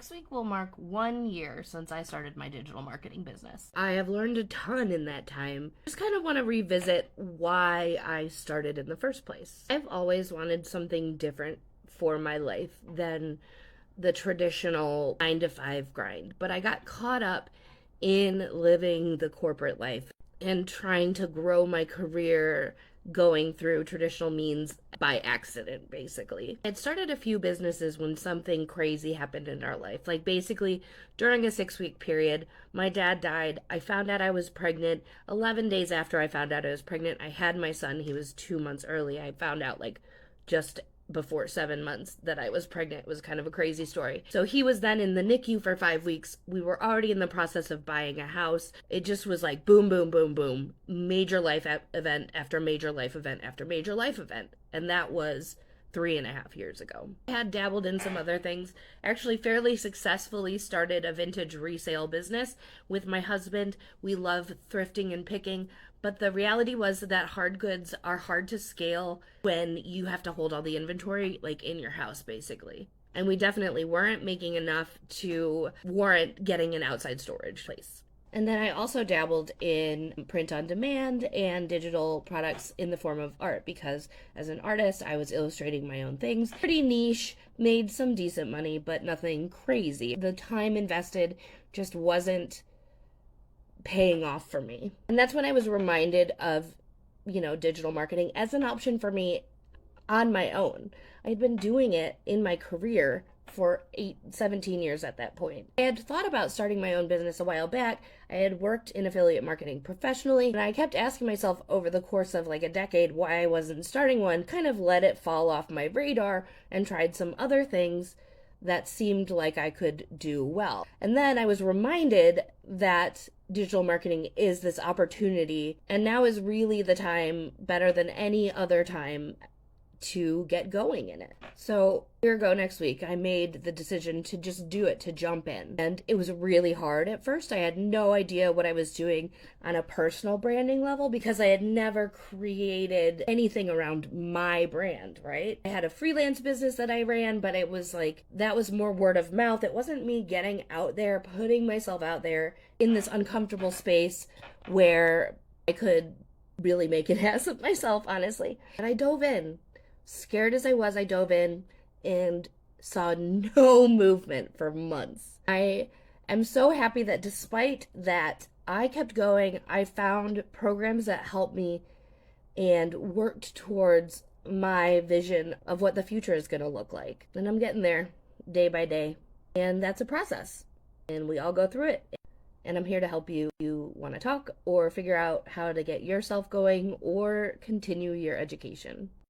Next week will mark 1 year since I started my digital marketing business. I have learned a ton in that time. Just kind of want to revisit why I started in the first place. I've always wanted something different for my life than the traditional 9 to 5 grind, but I got caught up in living the corporate life and trying to grow my career going through traditional means by accident, basically. I had started a few businesses when something crazy happened in our life. Like, basically, during a 6 week period, my dad died. I found out I was pregnant. 11 days after I found out I was pregnant, I had my son. He was 2 months early. I found out, like, just before 7 months that I was pregnant. It was kind of a crazy story. So he was then in the NICU for 5 weeks. We were already in the process of buying a house. It just was like boom, boom, boom, boom. Major life event after major life event after major life event. And that was 3.5 years ago. I had dabbled in some other things. Actually, fairly successfully started a vintage resale business with my husband. We love thrifting and picking, but the reality was that hard goods are hard to scale when you have to hold all the inventory, like, in your house, basically. And we definitely weren't making enough to warrant getting an outside storage place. And then I also dabbled in print on demand and digital products in the form of art because as an artist, I was illustrating my own things. Pretty niche, made some decent money, but nothing crazy. The time invested just wasn't paying off for me. And that's when I was reminded of, digital marketing as an option for me on my own. I'd been doing it in my career for 17 years at that point. I had thought about starting my own business a while back. I had worked in affiliate marketing professionally, and I kept asking myself over the course of like a decade why I wasn't starting one, kind of let it fall off my radar and tried some other things that seemed like I could do well. And then I was reminded that digital marketing is this opportunity, and now is really the time, better than any other time, to get going in it. So, a year ago next week, I made the decision to just do it, to jump in. And it was really hard at first. I had no idea what I was doing on a personal branding level because I had never created anything around my brand, right? I had a freelance business that I ran, but it was like, that was more word of mouth. It wasn't me getting out there, putting myself out there in this uncomfortable space where I could really make an ass of myself, honestly. And I dove in. Scared as I dove in and saw no movement for months. I am so happy that despite that, I kept going. I found programs that helped me and worked towards my vision of what the future is going to look like. And I'm getting there day by day. And that's a process. And we all go through it. And I'm here to help you. You want to talk or figure out how to get yourself going or continue your education.